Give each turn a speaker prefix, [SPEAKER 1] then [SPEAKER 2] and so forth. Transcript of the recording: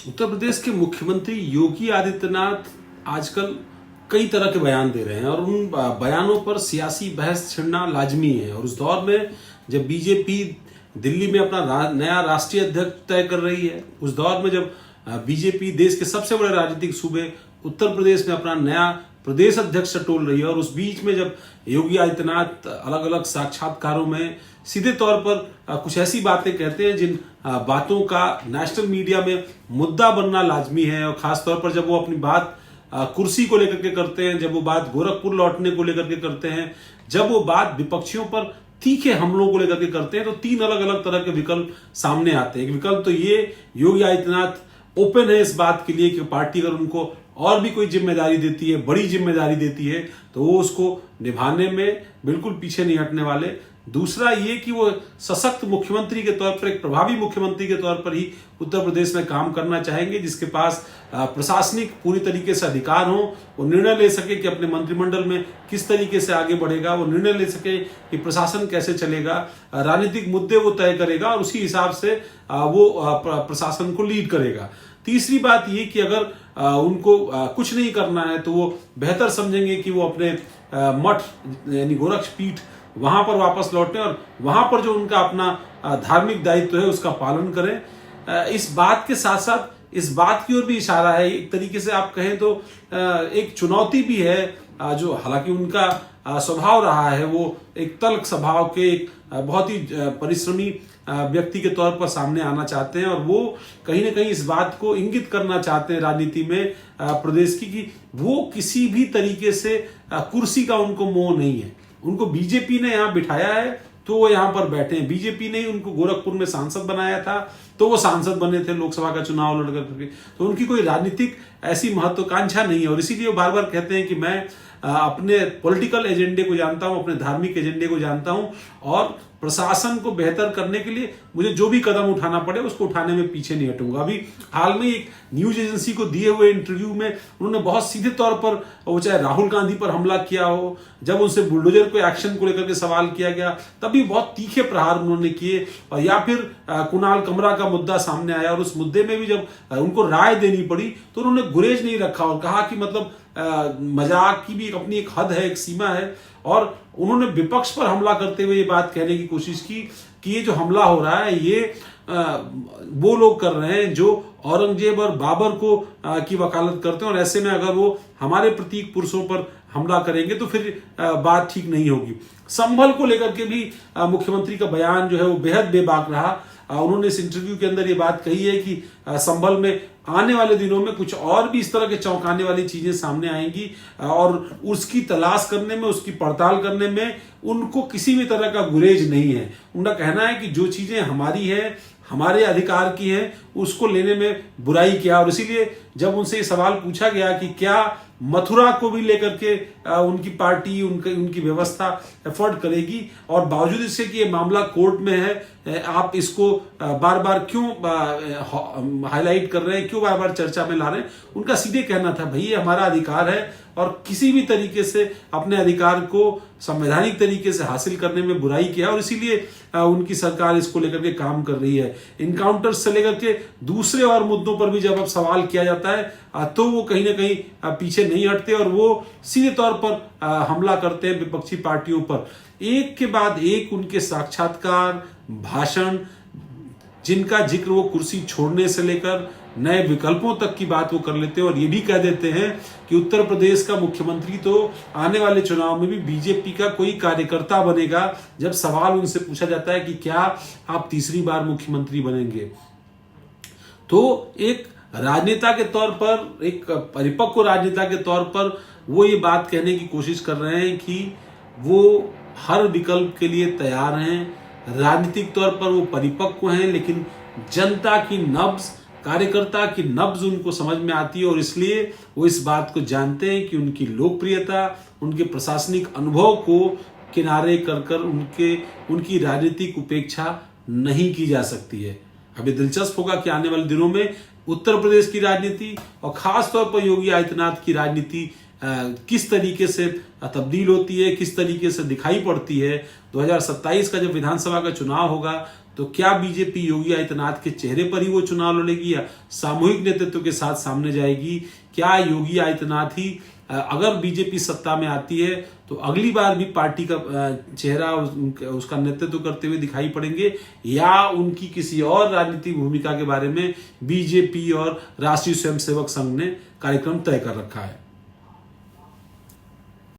[SPEAKER 1] उत्तर प्रदेश के मुख्यमंत्री योगी आदित्यनाथ आजकल कई तरह के बयान दे रहे हैं और उन बयानों पर सियासी बहस छिड़ना लाजमी है। और उस दौर में जब बीजेपी दिल्ली में अपना नया राष्ट्रीय अध्यक्ष तय कर रही है, उस दौर में जब बीजेपी देश के सबसे बड़े राजनीतिक सूबे उत्तर प्रदेश में अपना नया प्रदेश अध्यक्ष टोल रही है, और उस बीच में जब योगी आदित्यनाथ अलग अलग साक्षात्कारों में सीधे तौर पर कुछ ऐसी बातें कहते हैं जिन बातों का नेशनल मीडिया में मुद्दा बनना लाजमी है। और खास तौर पर जब वो अपनी बात कुर्सी को लेकर के करते हैं, जब वो बात गोरखपुर लौटने को लेकर के करते हैं, जब वो बात विपक्षियों पर तीखे हमलों को लेकर के करते हैं, तो तीन अलग अलग तरह के विकल्प सामने आते हैं। एक विकल्प तो ये योगी आदित्यनाथ ओपन है इस बात के लिए कि पार्टी अगर उनको और भी कोई जिम्मेदारी देती है, बड़ी जिम्मेदारी देती है, तो वो उसको निभाने में बिल्कुल पीछे नहीं हटने वाले। दूसरा ये कि वो सशक्त मुख्यमंत्री के तौर पर, एक प्रभावी मुख्यमंत्री के तौर पर ही उत्तर प्रदेश में काम करना चाहेंगे, जिसके पास प्रशासनिक पूरी तरीके से अधिकार हो, वो निर्णय ले सके कि अपने मंत्रिमंडल में किस तरीके से आगे बढ़ेगा, वो निर्णय ले सके कि प्रशासन कैसे चलेगा, राजनीतिक मुद्दे वो तय करेगा और उसी हिसाब से वो प्रशासन को लीड करेगा। तीसरी बात ये कि अगर उनको कुछ नहीं करना है तो वो बेहतर समझेंगे कि वो अपने मठ यानी गोरक्ष पीठ वहां पर वापस लौटें और वहां पर जो उनका अपना धार्मिक दायित्व है उसका पालन करें। इस बात के साथ साथ इस बात की ओर भी इशारा है, एक तरीके से आप कहें तो एक चुनौती भी है, जो हालांकि उनका स्वभाव रहा है, वो एक तल्ख स्वभाव के एक बहुत ही परिश्रमी व्यक्ति के तौर पर सामने आना चाहते हैं, और वो कहीं ना कहीं इस बात को इंगित करना चाहते हैं राजनीति में प्रदेश की कि वो किसी भी तरीके से कुर्सी का उनको मोह नहीं है। उनको बीजेपी ने यहाँ बिठाया है तो वो यहाँ पर बैठे हैं। बीजेपी ने उनको गोरखपुर में सांसद बनाया था तो वो सांसद बने थे लोकसभा का चुनाव लड़ करके, तो उनकी कोई राजनीतिक ऐसी महत्वाकांक्षा नहीं है। और इसीलिए वो बार बार कहते हैं कि मैं अपने पॉलिटिकल एजेंडे को जानता हूं, अपने धार्मिक एजेंडे को जानता हूं, और प्रशासन को बेहतर करने के लिए मुझे जो भी कदम उठाना पड़े उसको उठाने में पीछे नहीं हटूंगा। अभी हाल में एक न्यूज एजेंसी को दिए हुए इंटरव्यू में उन्होंने बहुत सीधे तौर पर, वो चाहे राहुल गांधी पर हमला किया हो, जब उनसे बुलडोजर को एक्शन को लेकर के सवाल किया गया तभी बहुत तीखे प्रहार उन्होंने किए, और या फिर कुणाल कमरा का मुद्दा सामने आया और उस मुद्दे में भी जब उनको राय देनी पड़ी तो उन्होंने गुरेज नहीं रखा और कहा कि मतलब मजाक की भी अपनी एक हद है, एक सीमा है। और उन्होंने विपक्ष पर हमला करते हुए ये बात कहने की कोशिश की कि ये जो हमला हो रहा है ये वो लोग कर रहे हैं जो औरंगजेब और बाबर को की वकालत करते हैं, और ऐसे में अगर वो हमारे प्रतीक पुरुषों पर हमला करेंगे तो फिर बात ठीक नहीं होगी। संभल को लेकर के भी मुख्यमंत्री का बयान जो है वो बेहद बेबाक रहा। उन्होंने इस इंटरव्यू के अंदर ये बात कही है कि संभल में आने वाले दिनों में कुछ और भी इस तरह के चौंकाने वाली चीजें सामने आएंगी, और उसकी तलाश करने में, उसकी पड़ताल करने में उनको किसी भी तरह का गुरेज नहीं है। उनका कहना है कि जो चीजें हमारी है, हमारे अधिकार की है, उसको लेने में बुराई क्या। और इसीलिए जब उनसे ये सवाल पूछा गया कि क्या मथुरा को भी लेकर के उनकी पार्टी, उनकी व्यवस्था एफर्ट करेगी, और बावजूद इसके कि ये मामला कोर्ट में है, आप इसको बार बार क्यों हाईलाइट कर रहे हैं, क्यों बार बार चर्चा में ला रहे हैं। उनका सीधे कहना था, भाई ये हमारा अधिकार है और किसी भी तरीके से अपने अधिकार को संवैधानिक तरीके से हासिल करने में बुराई किया, और इसीलिए उनकी सरकार इसको लेकर के काम कर रही है। इनकाउंटर से लेकर के दूसरे और मुद्दों पर भी जब अब सवाल किया जाता है तो वो कहीं ना कहीं पीछे नहीं हटते और वो सीधे तौर पर हमला करते हैं विपक्षी पार्टियों पर। एक के बाद एक उनके साक्षात्कार, भाषण, जिनका जिक्र वो कुर्सी छोड़ने से लेकर नए विकल्पों तक की बात वो कर लेते हैं, और ये भी कह देते हैं कि उत्तर प्रदेश का मुख्यमंत्री तो आने वाले चुनाव में भी बीजेपी का कोई कार्यकर्ता बनेगा। जब सवाल उनसे पूछा जाता है कि क्या आप तीसरी बार मुख्यमंत्री बनेंगे, तो एक राजनेता के तौर पर, एक परिपक्व राजनेता के तौर पर वो ये बात कहने की कोशिश कर रहे हैं कि वो हर विकल्प के लिए तैयार हैं। राजनीतिक तौर पर वो परिपक्व हैं, लेकिन जनता की नब्ज, कार्यकर्ता की नब्ज उनको समझ में आती है, और इसलिए वो इस बात को जानते हैं कि उनकी लोकप्रियता, उनके प्रशासनिक अनुभव को किनारे कर उनकी राजनीतिक उपेक्षा नहीं की जा सकती है। अभी दिलचस्प होगा कि आने वाले दिनों में उत्तर प्रदेश की राजनीति और खास तौर पर योगी आदित्यनाथ की राजनीति किस तरीके से तब्दील होती है, किस तरीके से दिखाई पड़ती है। 2027 का जब विधानसभा का चुनाव होगा तो क्या बीजेपी योगी आदित्यनाथ के चेहरे पर ही वो चुनाव लड़ेगी या सामूहिक नेतृत्व के साथ सामने जाएगी? क्या योगी आदित्यनाथ ही अगर बीजेपी सत्ता में आती है तो अगली बार भी पार्टी का चेहरा उसका नेतृत्व करते हुए दिखाई पड़ेंगे, या उनकी किसी और राजनीतिक भूमिका के बारे में बीजेपी और राष्ट्रीय स्वयंसेवक संघ ने कार्यक्रम तय कर रखा है?